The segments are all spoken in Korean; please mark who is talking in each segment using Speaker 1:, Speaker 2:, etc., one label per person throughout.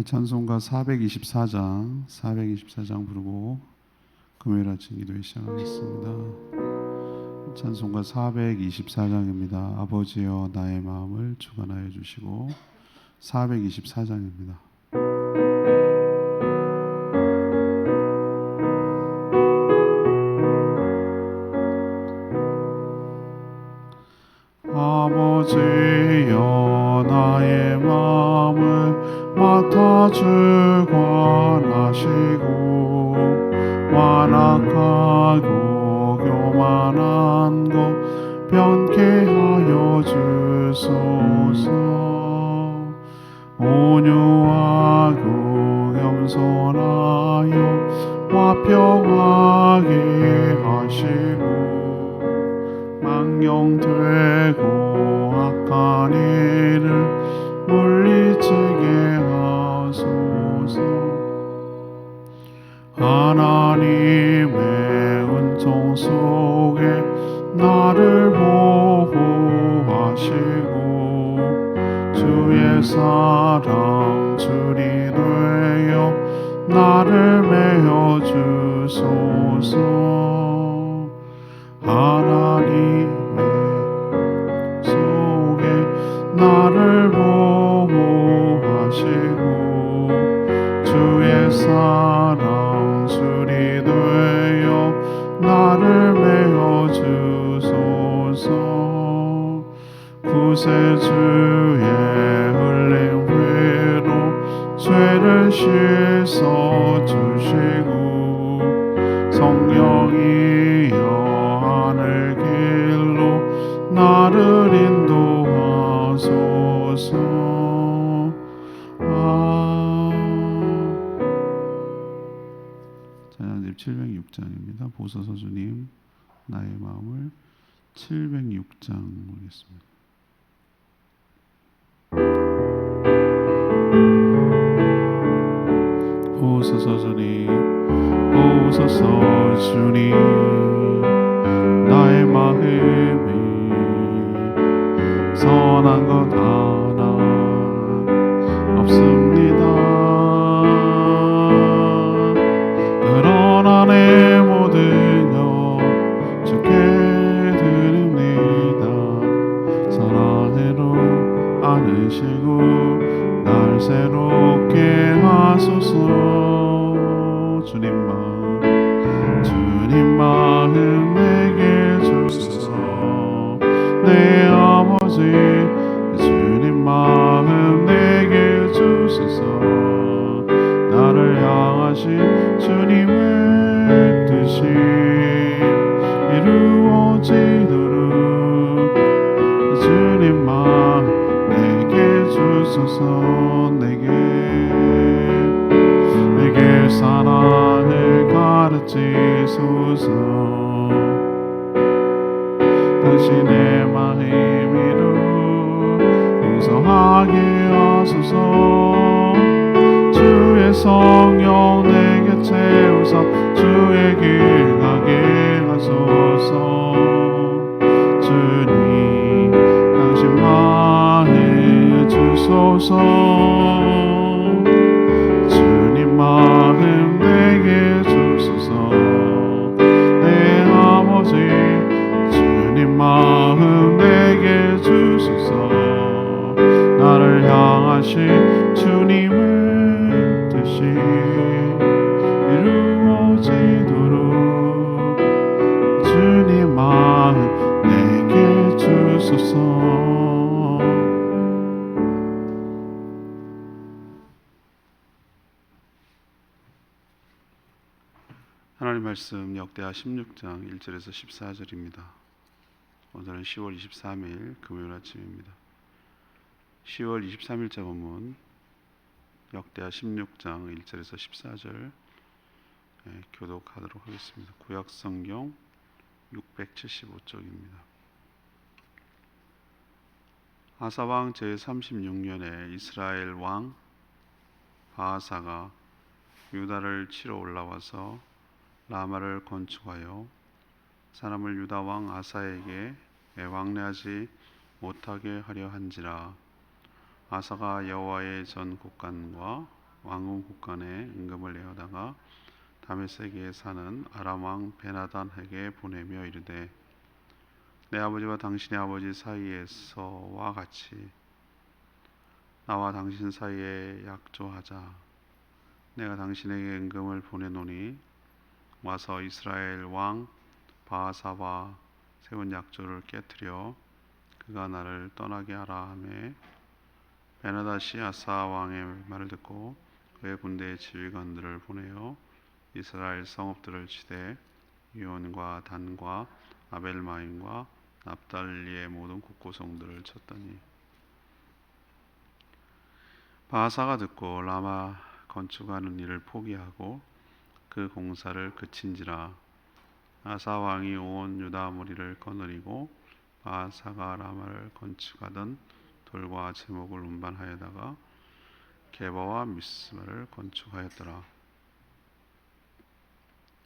Speaker 1: 찬송가 424장 부르고 금요일 아침 기도회 시작하겠습니다. 찬송가 424장입니다. 아버지여 나의 마음을 주관하여 주시고 424장입니다. 아버지여 나의 마음을 맡아 주관하시고 완악하고 교만한 것 변케 하여 주소서. 온유하고 겸손하여 화평하게 하시고 망령되고 악한 일을 물리치게 하소서. 하나님의 은총 속에 나를 보호하시고 주의 사랑 줄이 되어 나를 메어 주소서. 하나님의 속에 나를 보호하시고 주의 사랑 줄이 되어 나를 메어 주소서. 구세주의 흘린 피로 죄를 씻어 주시고 성령이여 하늘 길로 나를 인도하소서. 찬양집 706장입니다. 보소서 주님 나의 마음을 706장 보겠습니다. 보소서 주님, 보소서 주님, 나의 마음이 선한 것 하나 없습니다. 그러나 내 모든 것 주께 드립니다. 사랑으로 안으시고 날 새롭게 하소서. 주님 마음 내게 주소서. 내 아버지 주님 마음 내게 주소서. 나를 향하신 주님의 뜻이 이루어지도록 주님 마음 내게 주소서. 내게 사랑을 가르치소서. 당신의 마음으로 용서하게 하소서. 주의 성령 내게 채우사 주의 길 가게 하소서. 주님 당신 마음 주소서. 주님 마음 내게 주소서. 내 아버지 주님 마음 내게 주소서. 나를 향하신 주님의 뜻이 이루어지도록 주님 마음 내게 주소서. 하나님 말씀 역대하 16장 1절에서 14절입니다. 오늘은 10월 23일 금요일 아침입니다. 10월 23일자 본문 역대하 16장 1절에서 14절 교독하도록 하겠습니다. 구약성경 675쪽입니다. 아사왕 제36년에 이스라엘 왕 바하사가 유다를 치러 올라와서 라마를 건축하여 사람을 유다 왕 아사에게 왕래하지 못하게 하려 한지라. 아사가 여호와의 전 곳간과 왕궁 곳간에 임금을 내어다가 다메섹에 사는 아람 왕 베나단에게 보내며 이르되 내 아버지와 당신의 아버지 사이에서와 같이 나와 당신 사이에 약조하자. 내가 당신에게 임금을 보내노니 와서 이스라엘 왕 바하사와 세운 약조를 깨뜨려 그가 나를 떠나게 하라 하매 베나다시 아사 왕의 말을 듣고 그의 군대의 지휘관들을 보내어 이스라엘 성읍들을 치되 이온과 단과 아벨마임과 납달리의 모든 국고성들을 쳤더니 바하사가 듣고 라마 건축하는 일을 포기하고 그 공사를 그친지라. 아사 왕이 온 유다 무리를 거느리고 바하사가 라마를 건축하던 돌과 제목을 운반하여다가 게바와 미스마를 건축하였더라.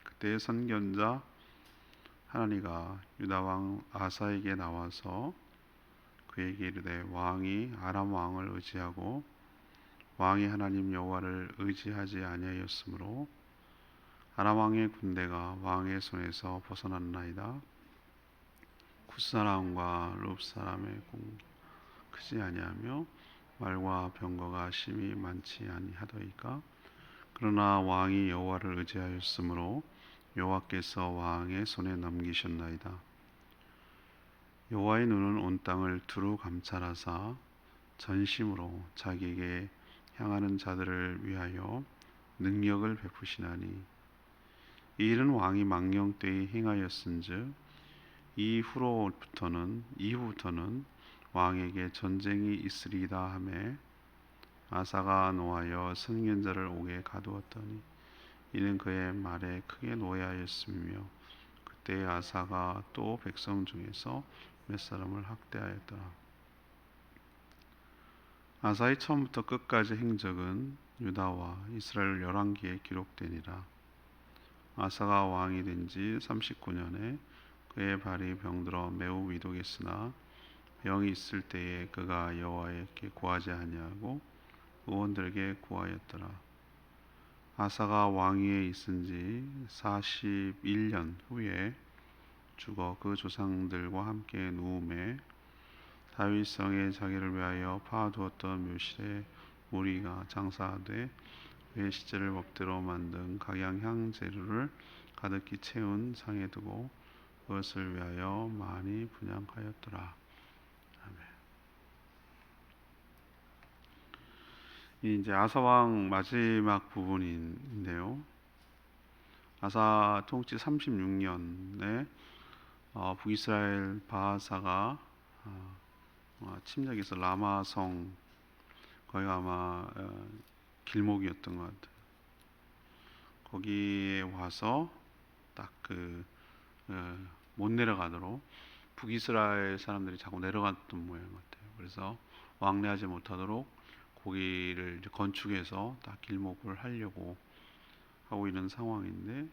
Speaker 1: 그때 선견자 하나니가 유다 왕 아사에게 나와서 그에게 이르되 왕이 아람 왕을 의지하고 왕이 하나님 여호와를 의지하지 아니하였으므로 아람 왕의 군대가 왕의 손에서 벗어났나이다. 쿠스 사람과 룹 사람의 공 크지 아니하며 말과 병거가 심히 많지 아니하더이까. 그러나 왕이 여호와를 의지하였으므로 여호와께서 왕의 손에 넘기셨나이다. 여호와의 눈은 온 땅을 두루 감찰하사 전심으로 자기에게 향하는 자들을 위하여 능력을 베푸시나니 이 일은 왕이 망령 때에 행하였은즉 이후부터는 왕에게 전쟁이 있으리이다 하매 아사가 노하여 선견자를 옥에 가두었더니 이는 그의 말에 크게 노예하였으며 그때 아사가 또 백성 중에서 몇 사람을 학대하였더라. 아사의 처음부터 끝까지 행적은 유다와 이스라엘 열왕기에 기록되니라. 아사가 왕이 된 지 39년에 그의 발이 병들어 매우 위독했으나 병이 있을 때에 그가 여호와께 구하지 아니하고 의원들에게 구하였더라. 아사가 왕위에 있은 지 41년 후에 죽어 그 조상들과 함께 누움에 다윗성에 자기를 위하여 파두었던 묘실에 무리가 장사하되 그의 시체를 법대로 만든 각양 재료를 가득히 채운 상에 두고 그것을 위하여 많이 분향하였더라. 아멘. 이 이제 아사왕 마지막 부분인데요. 아사 통치 36년에 북이스라엘 바하사가 침략해서 라마성 거기가 아마 길목이었던 것 같아요. 거기에 와서 딱 못 내려가도록 북이스라엘 사람들이 자꾸 내려갔던 모양 같아요. 그래서 왕래하지 못하도록 거기를 이제 건축해서 딱 길목을 하려고 하고 있는 상황인데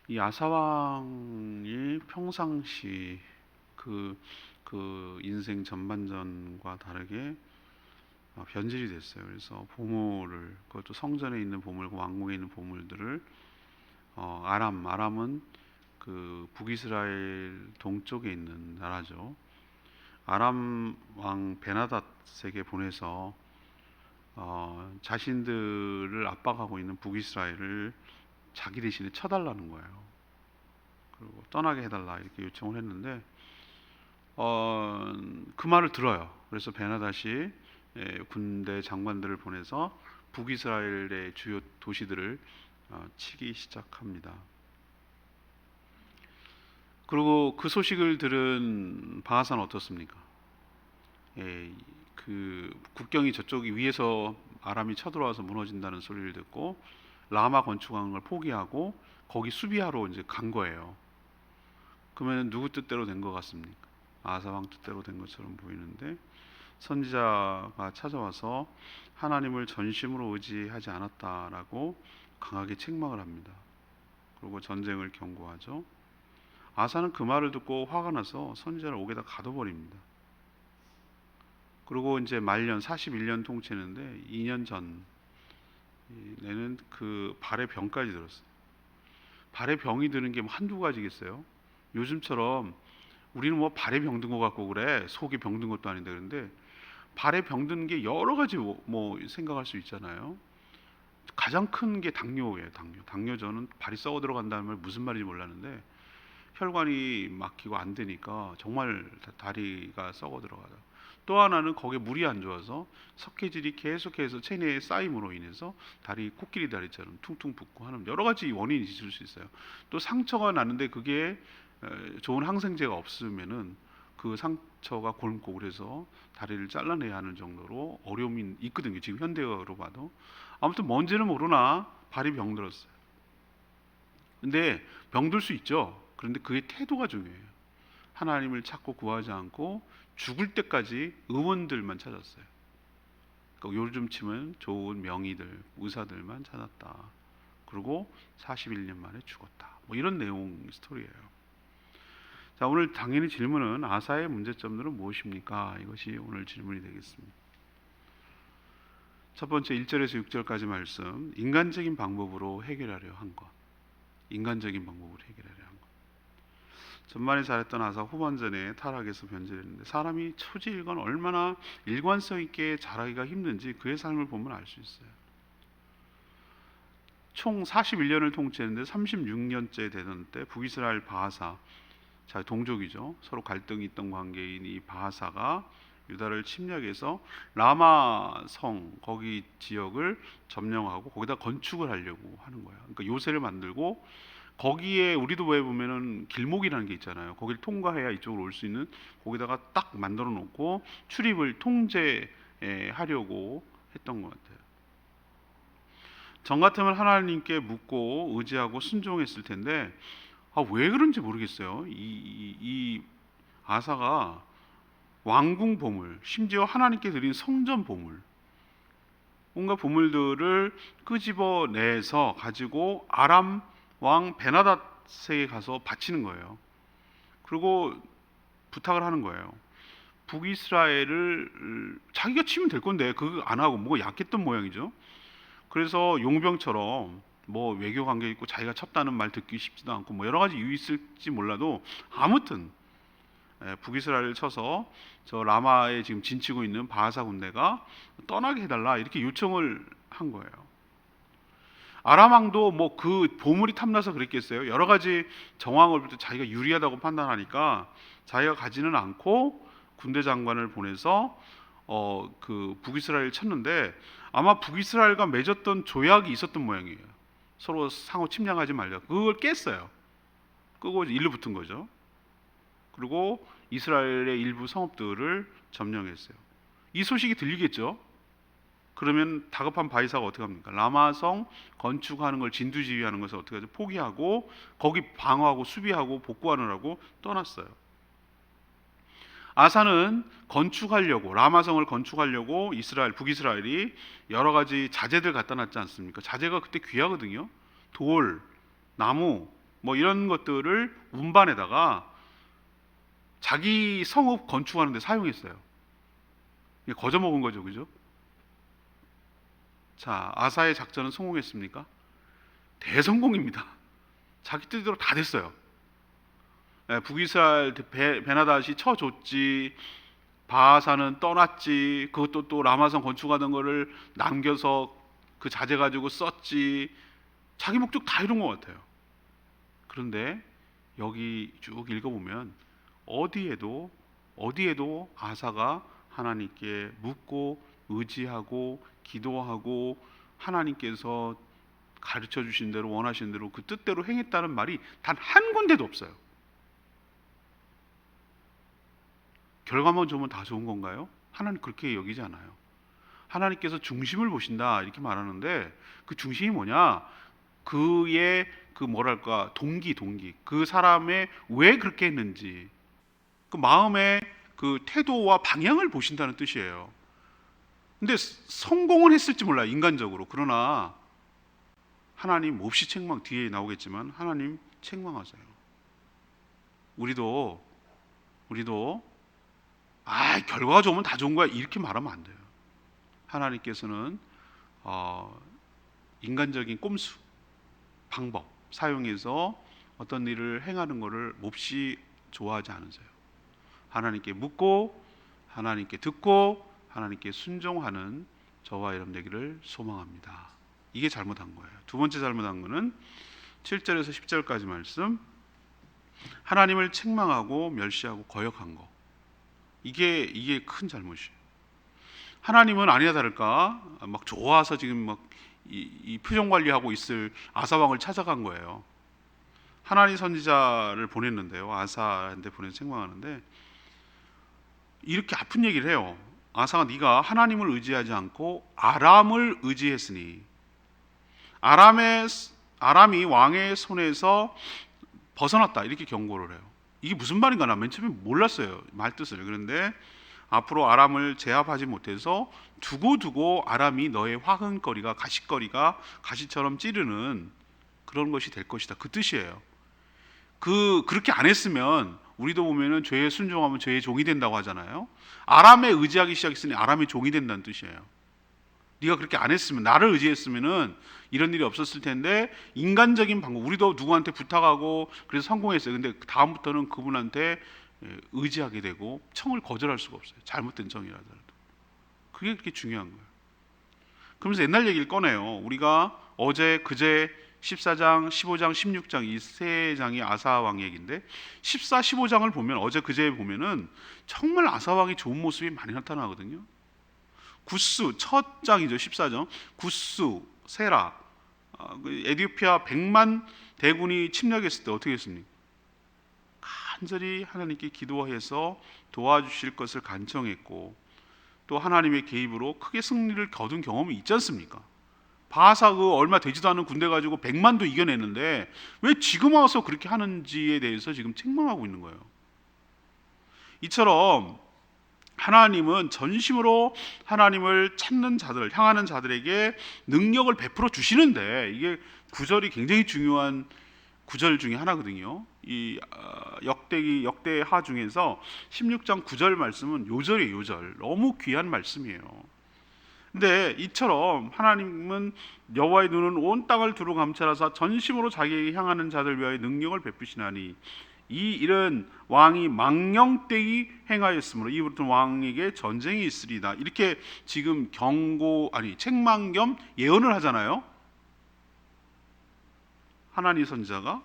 Speaker 1: 이 아사왕이 평상시 그 인생 전반전과 다르게 변질이 됐어요. 그래서 보물을 그것도 성전에 있는 보물과 왕궁에 있는 보물들을 아람은 그 북이스라엘 동쪽에 있는 나라죠. 아람 왕 베나닷에게 보내서 자신들을 압박하고 있는 북이스라엘을 자기 대신에 쳐달라는 거예요. 그리고 떠나게 해달라 이렇게 요청을 했는데 그 말을 들어요. 그래서 베나닷이 군대 장관들을 보내서 북이스라엘의 주요 도시들을 치기 시작합니다. 그리고 그 소식을 들은 바하사는 어떻습니까? 그 국경이 저쪽 위에서 아람이 쳐들어와서 무너진다는 소리를 듣고 라마 건축하는 걸 포기하고 거기 수비하러 이제 간 거예요. 그러면 누구 뜻대로 된 것 같습니까? 아사왕 뜻대로 된 것처럼 보이는데 선지자가 찾아와서 하나님을 전심으로 의지하지 않았다라고 강하게 책망을 합니다. 그리고 전쟁을 경고하죠. 아사는 그 말을 듣고 화가 나서 선지자를 옥에다 가둬버립니다. 그리고 이제 말년 41년 통치했는데 2년 전 내는 그 발에 병까지 들었어요. 발에 병이 드는 게 뭐 한두 가지겠어요? 요즘처럼 우리는 뭐 발에 병든 것 같고 그래, 속에 병든 것도 아닌데. 그런데 발에 병든 게 여러 가지 뭐 생각할 수 있잖아요. 가장 큰 게 당뇨예요. 당뇨. 저는 발이 썩어 들어간다는 말 무슨 말인지 몰랐는데 혈관이 막히고 안 되니까 정말 다리가 썩어 들어가다. 또 하나는 거기에 물이 안 좋아서 석회질이 계속해서 체내에 쌓임으로 인해서 다리, 코끼리 다리처럼 퉁퉁 붓고 하는 여러 가지 원인이 있을 수 있어요. 또 상처가 나는데 그게 좋은 항생제가 없으면은 그 상처가 곪고 그래서 다리를 잘라내야 하는 정도로 어려움이 있거든요. 지금 현대어로 봐도. 아무튼 뭔지는 모르나 발이 병들었어요. 근데 병들 수 있죠. 그런데 그의 태도가 중요해요. 하나님을 찾고 구하지 않고 죽을 때까지 의원들만 찾았어요. 그러니까 요즘 치면 좋은 명의들, 의사들만 찾았다. 그리고 41년 만에 죽었다. 뭐 이런 내용 스토리예요. 자, 오늘 당연히 질문은 아사의 문제점들은 무엇입니까? 이것이 오늘 질문이 되겠습니다. 첫 번째 1절에서 6절까지 말씀, 인간적인 방법으로 해결하려 한 것. 인간적인 방법으로 해결하려 한 것. 전반에 잘했던 아사 후반전에 타락해서 변질했는데 사람이 초지일관 얼마나 일관성 있게 잘하기가 힘든지 그의 삶을 보면 알 수 있어요. 총 41년을 통치했는데 36년째 되던 때 북이스라엘 바하사, 자 동족이죠. 서로 갈등이 있던 관계인 이 바하사가 유다를 침략해서 라마 성 거기 지역을 점령하고 거기다 건축을 하려고 하는 거예요. 그러니까 요새를 만들고 거기에 우리도 왜 보면은 길목이라는 게 있잖아요. 거기를 통과해야 이쪽으로 올 수 있는 거기다가 딱 만들어 놓고 출입을 통제하려고 했던 것 같아요. 전 같으면 하나님께 묻고 의지하고 순종했을 텐데 왜 그런지 모르겠어요. 이 아사가 왕궁 보물, 심지어 하나님께 드린 성전 보물, 온갖 보물들을 끄집어내서 가지고 아람 왕 베나닷에게 가서 바치는 거예요. 그리고 부탁을 하는 거예요. 북이스라엘을 자기가 치면 될 건데 그거 안 하고 뭐가 약했던 모양이죠. 그래서 용병처럼 뭐 외교 관계 있고 자기가 쳤다는 말 듣기 쉽지도 않고 뭐 여러 가지 이유 있을지 몰라도 아무튼 북이스라엘을 쳐서 저 라마에 지금 진치고 있는 바하사 군대가 떠나게 해달라 이렇게 요청을 한 거예요. 아람 왕도 뭐 그 보물이 탐나서 그랬겠어요. 여러 가지 정황을 볼 때 자기가 유리하다고 판단하니까 자기가 가지는 않고 군대 장관을 보내서 그 북이스라엘 쳤는데 아마 북이스라엘과 맺었던 조약이 있었던 모양이에요. 서로 상호 침략하지 말자. 그걸 깼어요. 끄고 일로 붙은 거죠. 그리고 이스라엘의 일부 성읍들을 점령했어요. 이 소식이 들리겠죠. 그러면 다급한 바이사가 어떻게 합니까? 라마성 건축하는 걸 진두지휘하는 것을 어떻게 하죠? 포기하고 거기 방어하고 수비하고 복구하느라고 떠났어요. 아사는 건축하려고 라마성을 건축하려고 북이스라엘이 여러 가지 자재들 갖다 놨지 않습니까? 자재가 그때 귀하거든요. 돌, 나무 뭐 이런 것들을 운반에다가 자기 성읍 건축하는 데 사용했어요. 거저 먹은 거죠. 그죠? 자, 아사의 작전은 성공했습니까? 대성공입니다. 자기 뜻대로 다 됐어요. 북이스라엘 베나닷이 쳐줬지, 바하사는 떠났지, 그것도 또 라마성 건축하던 거를 남겨서 그 자재 가지고 썼지, 자기 목적 다 이룬 것 같아요. 그런데 여기 쭉 읽어보면 어디에도 아사가 하나님께 묻고 의지하고 기도하고 하나님께서 가르쳐 주신 대로 원하신 대로 그 뜻대로 행했다는 말이 단 한 군데도 없어요. 결과만 좋으면 다 좋은 건가요? 하나님 그렇게 여기지 않아요. 하나님께서 중심을 보신다 이렇게 말하는데 그 중심이 뭐냐? 그의 그 뭐랄까 동기 그 사람의 왜 그렇게 했는지 그 마음의 그 태도와 방향을 보신다는 뜻이에요. 근데 성공은 했을지 몰라요, 인간적으로. 그러나 하나님 몹시 책망, 뒤에 나오겠지만 하나님 책망하세요. 우리도 결과가 좋으면 다 좋은 거야 이렇게 말하면 안 돼요. 하나님께서는 인간적인 꼼수, 방법 사용해서 어떤 일을 행하는 것을 몹시 좋아하지 않으세요. 하나님께 묻고 하나님께 듣고 하나님께 순종하는 저와 여러분 되기를 소망합니다. 이게 잘못한 거예요. 두 번째 잘못한 거는 7절에서 10절까지 말씀, 하나님을 책망하고 멸시하고 거역한 거. 이게 큰 잘못이에요. 하나님은 아니나 다를까 막 좋아서 지금 막 이 표정 관리하고 있을 아사 왕을 찾아간 거예요. 하나니 선지자를 보냈는데요. 아사한테 보내서 책망하는데 이렇게 아픈 얘기를 해요. 아사가 네가 하나님을 의지하지 않고 아람을 의지했으니 아람이 왕의 손에서 벗어났다 이렇게 경고를 해요. 이게 무슨 말인가 나 맨 처음에 몰랐어요. 말뜻을. 그런데 앞으로 아람을 제압하지 못해서 두고두고 아람이 너의 화근거리가 가시거리가 가시처럼 찌르는 그런 것이 될 것이다. 그 뜻이에요. 그렇게 안 했으면 우리도 보면은 죄에 순종하면 죄의 종이 된다고 하잖아요. 아람에 의지하기 시작했으니 아람의 종이 된다는 뜻이에요. 네가 그렇게 안 했으면, 나를 의지했으면은 이런 일이 없었을 텐데 인간적인 방법, 우리도 누구한테 부탁하고 그래서 성공했어요. 근데 다음부터는 그분한테 의지하게 되고 청을 거절할 수가 없어요. 잘못된 청이라더라도. 그게 그렇게 중요한 거예요. 그러면서 옛날 얘기를 꺼내요. 우리가 어제 그제 14장, 15장, 16장 이 세 장이 아사 왕 얘기인데 14, 15장을 보면 어제 그제 보면은 정말 아사 왕이 좋은 모습이 많이 나타나거든요. 구스 첫 장이죠. 14장. 구스, 세라, 에디오피아 100만 대군이 침략했을 때 어떻게 했습니까? 간절히 하나님께 기도해서 도와주실 것을 간청했고 또 하나님의 개입으로 크게 승리를 거둔 경험이 있지 않습니까? 바하사 그 얼마 되지도 않은 군대 가지고 100만도 이겨냈는데 왜 지금 와서 그렇게 하는지에 대해서 지금 책망하고 있는 거예요. 이처럼 하나님은 전심으로 하나님을 찾는 자들, 향하는 자들에게 능력을 베풀어 주시는데 이게 구절이 굉장히 중요한 구절 중에 하나거든요. 이 역대하 중에서 16장 9절 말씀은 요절이에요. 요절. 너무 귀한 말씀이에요. 근데 이처럼 하나님은 여호와의 눈은 온 땅을 두루 감찰하사 전심으로 자기에게 향하는 자들 위하여 능력을 베푸시나니 이 일은 왕이 망령되이 행하였으므로 이부터 왕에게 전쟁이 있으리다. 이렇게 지금 책망 겸 예언을 하잖아요. 하나니 선지자가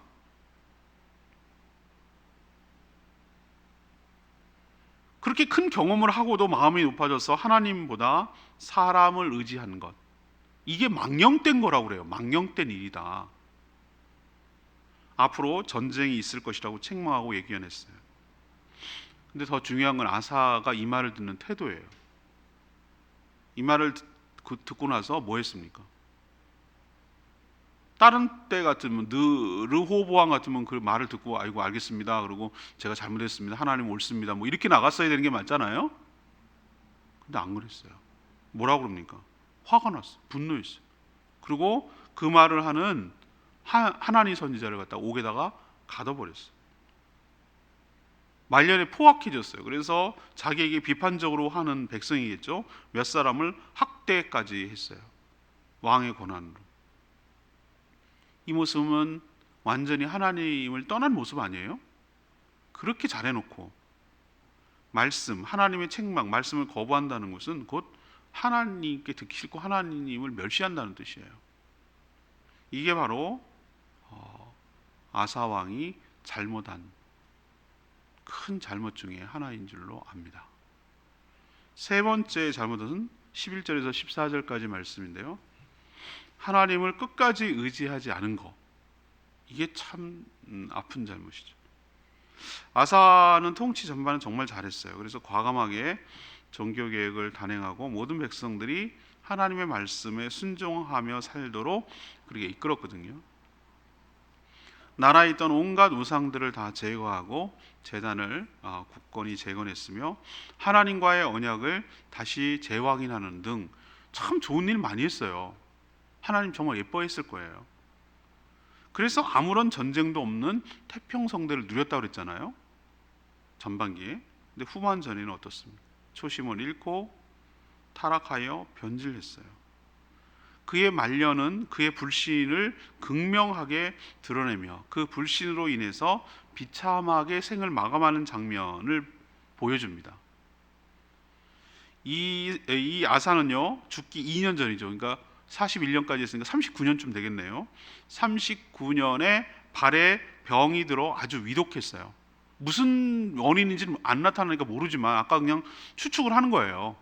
Speaker 1: 그렇게 큰 경험을 하고도 마음이 높아져서 하나님보다 사람을 의지한 것, 이게 망령된 거라고 그래요. 망령된 일이다. 앞으로 전쟁이 있을 것이라고 책망하고 예견했어요. 근데 더 중요한 건 아사가 이 말을 듣는 태도예요. 이 말을 듣고 나서 뭐 했습니까? 다른 때 같으면 르호보암 같으면 그 말을 듣고 아이고 알겠습니다. 그리고 제가 잘못했습니다. 하나님 옳습니다. 뭐 이렇게 나갔어야 되는 게 맞잖아요. 근데 안 그랬어요. 뭐라고 그럽니까? 화가 났어. 분노했어요. 그리고 그 말을 하는 하나니 선지자를 갖다 옥에다가 가둬버렸어요. 말년에 포악해졌어요. 그래서 자기에게 비판적으로 하는 백성이겠죠. 몇 사람을 학대까지 했어요. 왕의 권한으로. 이 모습은 완전히 하나님을 떠난 모습 아니에요? 그렇게 잘해놓고 하나님의 책망, 말씀을 거부한다는 것은 곧 하나님께 듣기 싫고 하나님을 멸시한다는 뜻이에요. 이게 바로 아사 왕이 잘못한 큰 잘못 중에 하나인 줄로 압니다. 세 번째 잘못은 11절에서 14절까지 말씀인데요. 하나님을 끝까지 의지하지 않은 것, 이게 참 아픈 잘못이죠. 아사는 통치 전반은 정말 잘했어요. 그래서 과감하게 종교개혁을 단행하고 모든 백성들이 하나님의 말씀에 순종하며 살도록 그렇게 이끌었거든요. 나라에 있던 온갖 우상들을 다 제거하고 제단을 굳건히 재건했으며 하나님과의 언약을 다시 재확인하는 등 참 좋은 일 많이 했어요. 하나님 정말 예뻐했을 거예요. 그래서 아무런 전쟁도 없는 태평성대를 누렸다고 그랬잖아요. 전반기에. 근데 후반전에는 어떻습니까? 초심을 잃고 타락하여 변질했어요. 그의 말년은 그의 불신을 극명하게 드러내며 그 불신으로 인해서 비참하게 생을 마감하는 장면을 보여줍니다. 이 아사는요, 죽기 2년 전이죠. 그러니까 41년까지 했으니까 39년쯤 되겠네요. 39년에 발에 병이 들어 아주 위독했어요. 무슨 원인인지는 안 나타나니까 모르지만 아까 그냥 추측을 하는 거예요.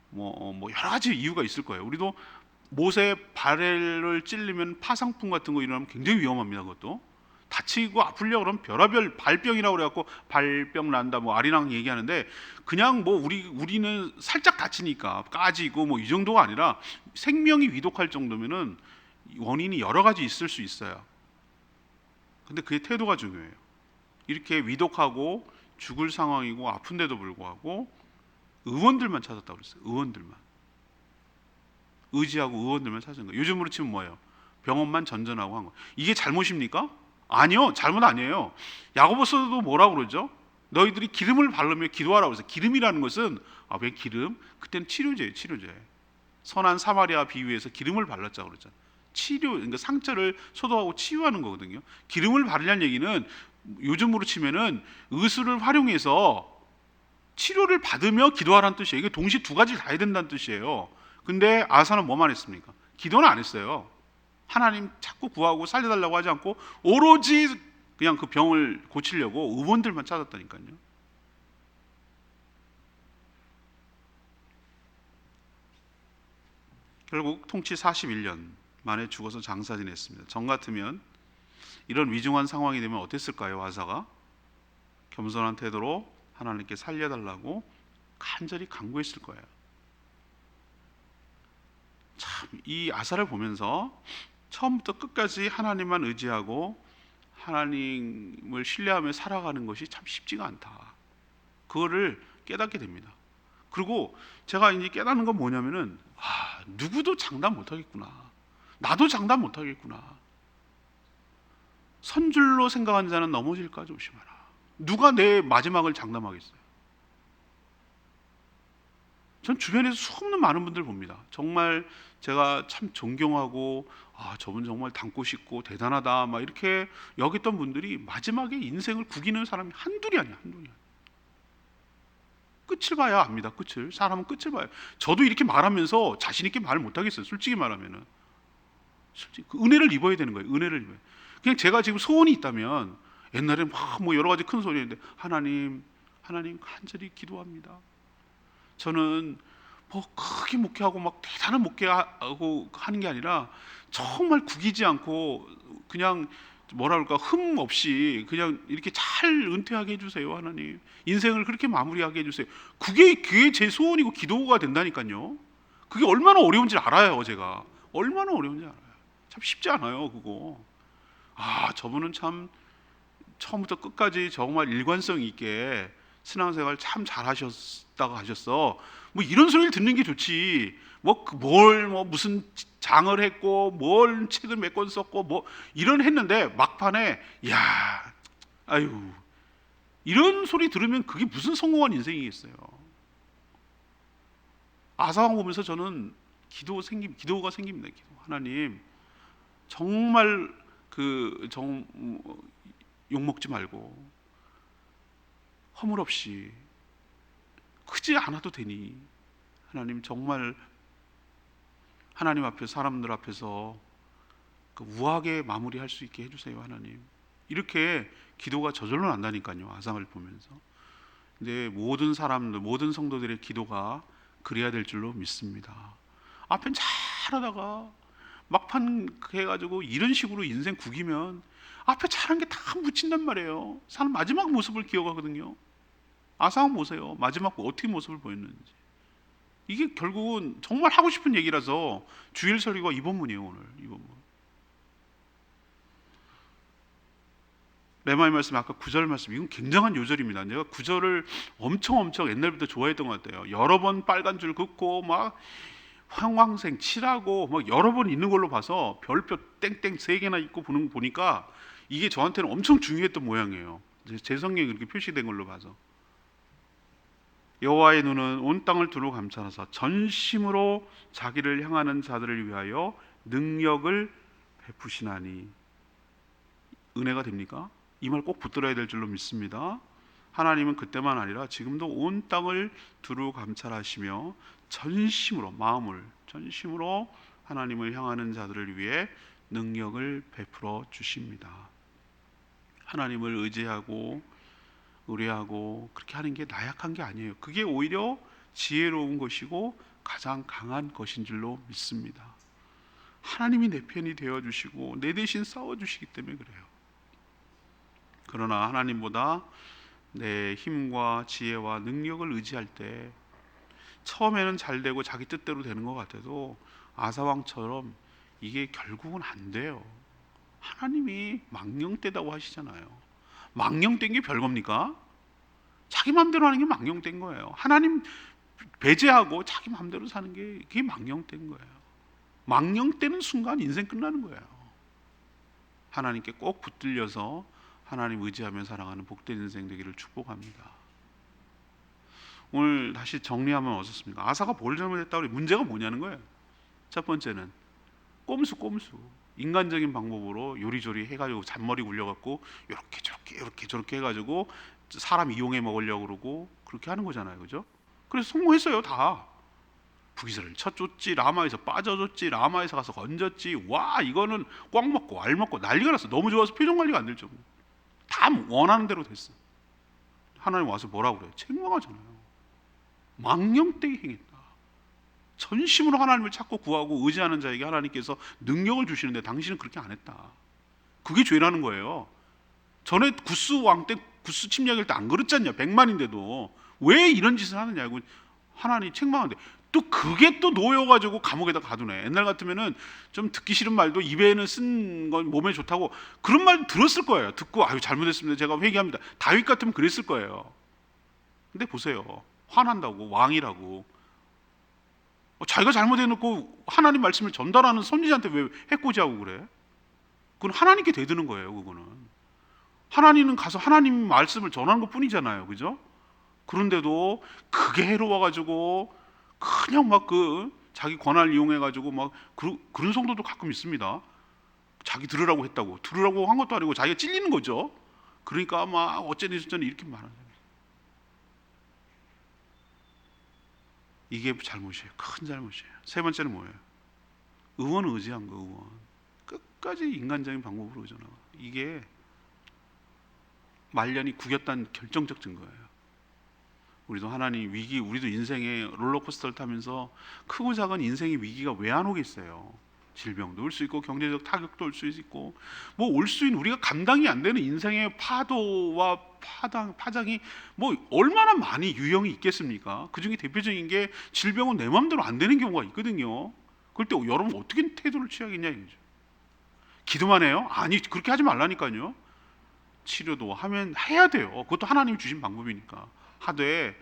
Speaker 1: 뭐 여러 가지 이유가 있을 거예요. 우리도 못에 발을 찔리면 파상풍 같은 거 일어나면 굉장히 위험합니다. 그것도 다치고 아플려 그러면 별의별 발병이라고 그래갖고 발병 난다 뭐 아리랑 얘기하는데, 그냥 뭐 우리는 살짝 다치니까 까지고 뭐 이 정도가 아니라 생명이 위독할 정도면은 원인이 여러 가지 있을 수 있어요. 근데 그의 태도가 중요해요. 이렇게 위독하고 죽을 상황이고 아픈데도 불구하고 의원들만 찾았다고 그랬어요. 의원들만, 의지하고 의원들만 찾은 거예요. 요즘으로 치면 뭐예요? 병원만 전전하고 한 거. 이게 잘못입니까? 아니요, 잘못 아니에요. 야고보서도 뭐라고 그러죠? 너희들이 기름을 바르며 기도하라고 해서, 기름이라는 것은 왜 기름? 그때는 치료제예요, 치료제. 선한 사마리아 비유에서 기름을 발랐자고 그러잖아요. 치료, 그러니까 상처를 소독하고 치유하는 거거든요. 기름을 바르냐는 얘기는 요즘으로 치면은 의술을 활용해서 치료를 받으며 기도하라는 뜻이에요. 이게 동시에 두 가지를 다 해야 된다는 뜻이에요. 근데 아사는 뭐만 했습니까? 기도는 안 했어요. 하나님 자꾸 구하고 살려달라고 하지 않고 오로지 그냥 그 병을 고치려고 의원들만 찾았다니까요. 결국 통치 41년 만에 죽어서 장사 지냈습니다. 전 같으면 이런 위중한 상황이 되면 어땠을까요? 아사가 겸손한 태도로 하나님께 살려달라고 간절히 간구했을 거예요. 참, 이 아사를 보면서 처음부터 끝까지 하나님만 의지하고 하나님을 신뢰하며 살아가는 것이 참 쉽지가 않다. 그거를 깨닫게 됩니다. 그리고 제가 이제 깨닫는 건 뭐냐면은, 누구도 장담 못하겠구나. 나도 장담 못하겠구나. 선줄로 생각하는 자는 넘어질까 조심하라. 누가 내 마지막을 장담하겠어요? 전 주변에서 수없는 많은 분들 봅니다. 정말 제가 참 존경하고 저분 정말 닮고 싶고 대단하다 막 이렇게 여겼던 분들이 마지막에 인생을 구기는 사람이 한둘이 아니야, 한둘이. 끝을 봐야 압니다. 끝을. 사람은 끝을 봐요. 저도 이렇게 말하면서 자신 있게 말 못하겠어요. 솔직히 말하면은. 솔직히 그 은혜를 입어야 되는 거예요. 은혜를 입어요. 그냥 제가 지금 소원이 있다면, 옛날에 뭐 여러 가지 큰 소리였는데, 하나님 간절히 기도합니다. 저는 뭐 크게 목회하고 막 대단한 목회하고 하는 게 아니라 정말 구기지 않고 그냥 뭐라 그럴까, 흠 없이 그냥 이렇게 잘 은퇴하게 해주세요. 하나님, 인생을 그렇게 마무리하게 해주세요. 그게 제 소원이고 기도가 된다니까요. 그게 얼마나 어려운지 알아요. 제가 얼마나 어려운지 알아요. 참 쉽지 않아요, 그거. 저분은 참 처음부터 끝까지 정말 일관성 있게 신앙생활 참 잘하셨다고 하셨어. 뭐 이런 소리를 듣는 게 좋지. 무슨 장을 했고, 뭘 책을 몇 권 썼고, 뭐 이런 했는데 막판에 아유, 이런 소리 들으면 그게 무슨 성공한 인생이겠어요. 아사왕 보면서 저는 기도가 생깁니다. 하나님, 정말 욕먹지 말고 허물 없이 크지 않아도 되니 하나님, 정말 하나님 앞에, 사람들 앞에서 우아하게 마무리할 수 있게 해주세요. 하나님, 이렇게 기도가 저절로 난다니까요. 아상을 보면서. 근데 모든 사람들, 모든 성도들의 기도가 그래야 될 줄로 믿습니다. 앞엔 잘하다가 막판 해가지고 이런 식으로 인생 구기면 앞에 잘한 게 다 묻힌단 말이에요. 사람 마지막 모습을 기억하거든요. 아상 보세요. 마지막 어떻게 모습을 보였는지. 이게 결국은 정말 하고 싶은 얘기라서 주일 설교가 이 본문이에요. 오늘 이 본문. 레마의 말씀, 아까 9절 말씀, 이건 굉장한 요절입니다. 내가 9절을 엄청 옛날부터 좋아했던 것 같아요. 여러 번 빨간 줄 긋고 막 황황색 칠하고 막 여러 번 있는 걸로 봐서 별표 땡땡 3개나 있고 보니까 이게 저한테는 엄청 중요했던 모양이에요. 제 성경에 그렇게 표시된 걸로 봐서. 여호와의 눈은 온 땅을 두루 감찰하사 전심으로 자기를 향하는 자들을 위하여 능력을 베푸시나니. 은혜가 됩니까? 이 말 꼭 붙들어야 될 줄로 믿습니다. 하나님은 그때만 아니라 지금도 온 땅을 두루 감찰하시며 전심으로, 마음을 전심으로 하나님을 향하는 자들을 위해 능력을 베풀어 주십니다. 하나님을 의지하고 의뢰하고 그렇게 하는 게 나약한 게 아니에요. 그게 오히려 지혜로운 것이고 가장 강한 것인 줄로 믿습니다. 하나님이 내 편이 되어주시고 내 대신 싸워주시기 때문에 그래요. 그러나 하나님보다 내 힘과 지혜와 능력을 의지할 때 처음에는 잘 되고 자기 뜻대로 되는 것 같아도 아사왕처럼 이게 결국은 안 돼요. 하나님이 망령되다고 하시잖아요. 망령된 게 별겁니까? 자기 마음대로 하는 게 망령된 거예요. 하나님 배제하고 자기 마음대로 사는 게 그게 망령된 거예요. 망령되는 순간 인생 끝나는 거예요. 하나님께 꼭 붙들려서 하나님 의지하며 살아가는 복된 인생 되기를 축복합니다. 오늘 다시 정리하면 어떻습니까? 아사가 뭘 잘못했다고 그래? 문제가 뭐냐는 거예요. 첫 번째는 꼼수. 인간적인 방법으로 요리조리 해가지고 잔머리 굴려갖고 이렇게 저렇게 해가지고 사람 이용해 먹으려고 그러고 그렇게 하는 거잖아요, 그죠? 그래서 성공했어요, 다. 부기사를 쳐줬지, 라마에서 빠져줬지, 라마에서 가서 건졌지. 와, 이거는 꽉 먹고 알 먹고 난리가 났어. 너무 좋아서 표정 관리가 안 될 정도. 다 원하는 대로 됐어. 하나님 와서 뭐라고 그래요? 책망하잖아요. 망령되게 행했다. 전심으로 하나님을 찾고 구하고 의지하는 자에게 하나님께서 능력을 주시는데 당신은 그렇게 안 했다. 그게 죄라는 거예요. 전에 구스 왕 때 구스 침략일 때 안 그랬지 않냐? 100만인데도 왜 이런 짓을 하느냐고 하나님 책망하는데 또 그게 또 놓여가지고 감옥에다 가두네. 옛날 같으면은 좀 듣기 싫은 말도 입에는 쓴 건 몸에 좋다고 그런 말 들었을 거예요. 듣고 아유 잘못했습니다. 제가 회개합니다. 다윗 같으면 그랬을 거예요. 근데 보세요. 화난다고 왕이라고 자기가 잘못해놓고 하나님 말씀을 전달하는 선지자한테 왜 해코지하고 그래? 그건 하나님께 대드는 거예요. 그거는 하나님은 가서 하나님 말씀을 전하는 것뿐이잖아요, 그죠? 그런데도 그게 해로워가지고 그냥 막 자기 권한을 이용해가지고 막 그런 성도도 가끔 있습니다. 자기 들으라고 했다고 들으라고 한 것도 아니고 자기가 찔리는 거죠. 그러니까 막 어쩌니 저쩌니 이렇게 말하는. 이게 잘못이에요. 큰 잘못이에요. 세 번째는 뭐예요? 의원을 의지한 거. 의원 끝까지 인간적인 방법으로 의존하고 이게 말년이 구겼다는 결정적 증거예요. 우리도 하나님 위기, 우리도 인생의 롤러코스터를 타면서 크고 작은 인생의 위기가 왜 안 오겠어요? 질병도 올 수 있고 경제적 타격도 올 수 있고 뭐 올 수 있는 우리가 감당이 안 되는 인생의 파도와 파장이 뭐 얼마나 많이 유형이 있겠습니까? 그중에 대표적인 게 질병은 내 마음대로 안 되는 경우가 있거든요. 그럴 때 여러분 어떻게 태도를 취하겠냐 이거죠. 기도만 해요? 아니 그렇게 하지 말라니까요. 치료도 하면 해야 돼요. 그것도 하나님이 주신 방법이니까 하되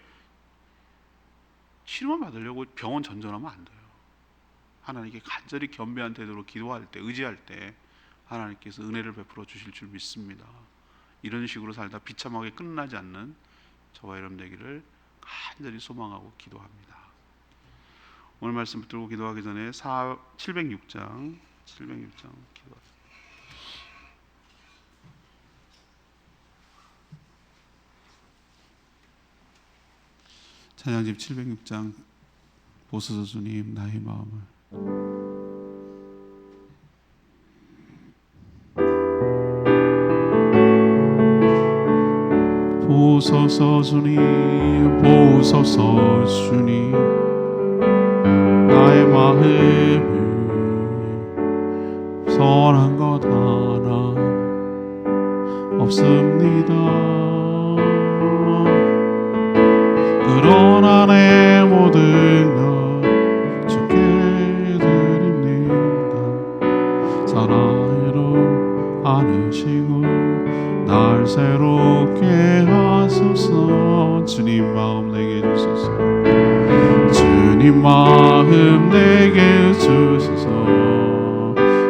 Speaker 1: 치료만 받으려고 병원 전전하면 안 돼요. 하나님께 간절히 겸비한 태도로 기도할 때, 의지할 때 하나님께서 은혜를 베풀어 주실 줄 믿습니다. 이런 식으로 살다 비참하게 끝나지 않는 저와 여러분 되기를 간절히 소망하고 기도합니다. 오늘 말씀 붙들고 기도하기 전에 706장 기도합니다. 찬양집 706장 보소서 주님 나의 마음을 보소서 주님 보소서 주님 나의 마음을 선한 것 하나 없습니다. 그러나 내 모든 것 주께 드립니다. 사랑으로 안으시고 날 새롭게 하소서. 주님 마음 내게 주소서. 주님 마음 내게 주소서.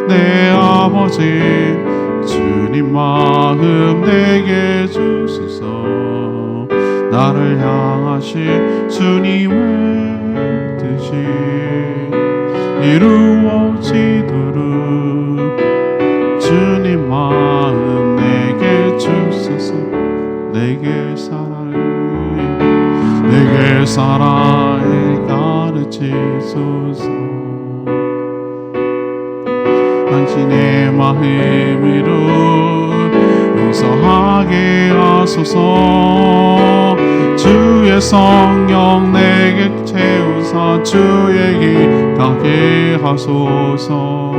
Speaker 1: 내 아버지 주님 마음 내게 주소서. 나를 향하여 향하신 주님의 뜻이 이루어지도록 주님 마음 내게 주소서. 내게 사랑을 가르치소서. 당신의 마음으로 용서하게 하소서. 주의 성령 내게 채우사 주의 길 가게 하소서.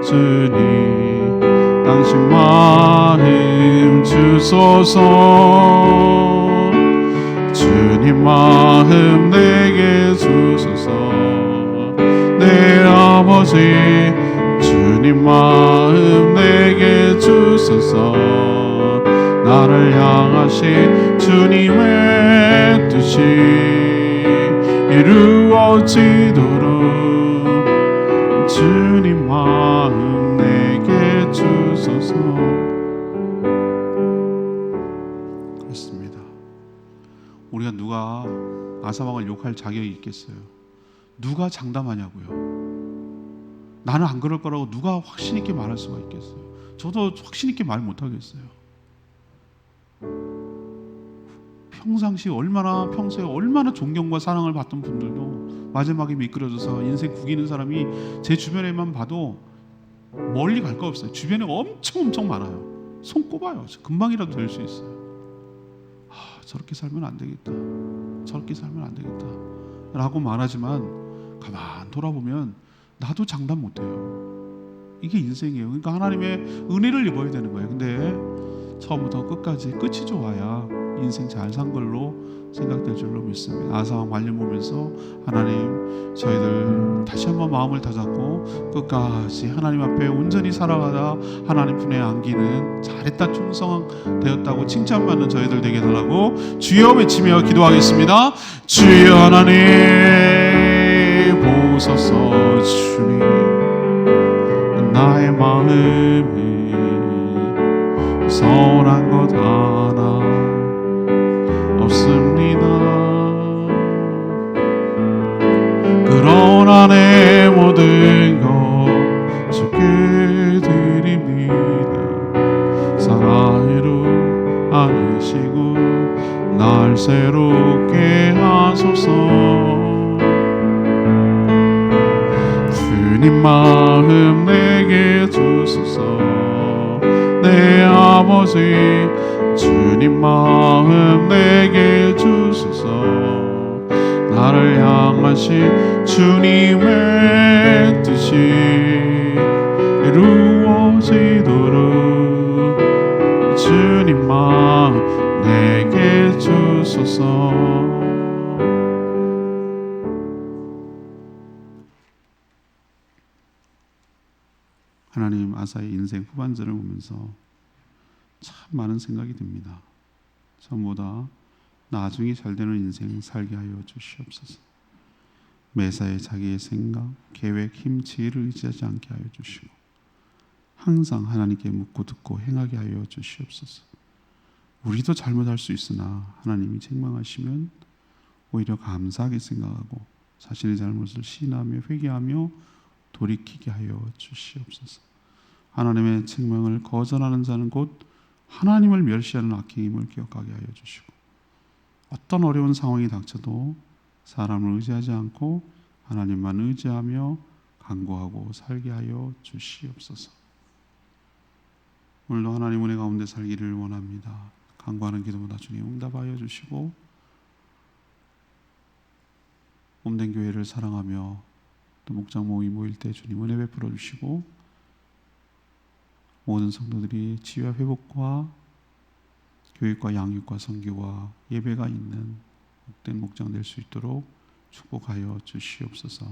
Speaker 1: 주님 당신 마음 주소서. 주님 마음 내게 주소서. 내 아버지 주님 마음 내게 주소서. 나를 향하신 주님의 뜻이 이루어지도록 주님 마음 내게 주소서. 그렇습니다. 우리가 누가 아사왕을 욕할 자격이 있겠어요? 누가 장담하냐고요? 나는 안 그럴 거라고 누가 확신 있게 말할 수가 있겠어요? 저도 확신 있게 말 못하겠어요. 평상시 평소에 얼마나 존경과 사랑을 받던 분들도 마지막에 미끄러져서 인생 구기는 사람이 제 주변에만 봐도 멀리 갈 거 없어요. 주변에 엄청 많아요. 손 꼽아요. 금방이라도 될 수 있어요. 저렇게 살면 안 되겠다. 저렇게 살면 안 되겠다 라고 말하지만 가만 돌아보면 나도 장담 못해요. 이게 인생이에요. 그러니까 하나님의 은혜를 입어야 되는 거예요. 근데 처음부터 끝까지 끝이 좋아야 인생 잘 산 걸로 생각될 줄로 믿습니다. 아사왕 말씀 보면서 하나님 저희들 다시 한번 마음을 다잡고 끝까지 하나님 앞에 온전히 살아가다 하나님 품에 안기는 잘했다 충성되었다고 칭찬받는 저희들 되게 해달라고 주여 외치며 기도하겠습니다. 주여 하나님 보소서. 주님 나의 마음이 서운한 것 하나 없습니다. 그러나 내 모든 것 주께 드립니다. 사랑으로 안으시고 날 새롭게 하소서. 주님 마음 내게 주소서. 내 아버지 주님 마음 내게 주소서. 나를 향하신 주님의 뜻이 이루어지도록 주님 마음 내게 주소서. 하나님, 아사의 인생 후반전을 보면서 참 많은 생각이 듭니다. 전보다 나중에 잘 되는 인생 살게 하여 주시옵소서. 매사에 자기의 생각, 계획, 힘, 지혜를 의지하지 않게 하여 주시고 항상 하나님께 묻고 듣고 행하게 하여 주시옵소서. 우리도 잘못할 수 있으나 하나님이 책망하시면 오히려 감사하게 생각하고 자신의 잘못을 시인하며 회개하며 돌이키게 하여 주시옵소서. 하나님의 책망을 거절하는 자는 곧 하나님을 멸시하는 악행임을 기억하게 하여 주시고 어떤 어려운 상황이 닥쳐도 사람을 의지하지 않고 하나님만 의지하며 간구하고 살게 하여 주시옵소서. 오늘도 하나님 은혜 가운데 살기를 원합니다. 간구하는 기도보다 주님 응답하여 주시고 몸된 교회를 사랑하며 또 목장 모임 모일 때 주님 은혜 베풀어 주시고 모든 성도들이 치유와 회복과 교육과 양육과 선교와 예배가 있는 복된 목장 될 수 있도록 축복하여 주시옵소서.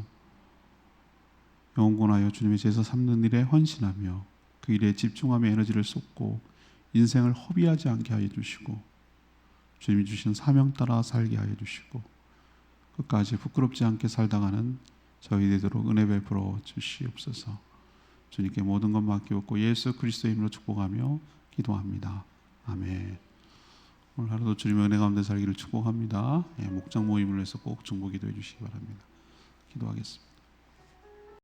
Speaker 1: 영원하여 주님의 제사 삼는 일에 헌신하며 그 일에 집중하며 에너지를 쏟고 인생을 허비하지 않게 하여 주시고 주님이 주신 사명 따라 살게 하여 주시고 끝까지 부끄럽지 않게 살다가는 저희 되도록 은혜 베풀어 주시옵소서. 주님께 모든 것 맡기옵고 예수 그리스도의 이름으로 축복하며 기도합니다. 아멘. 오늘 하루도 주님의 은혜 가운데 살기를 축복합니다. 목장 모임을 위해서 꼭 중보 기도해 주시기 바랍니다. 기도하겠습니다.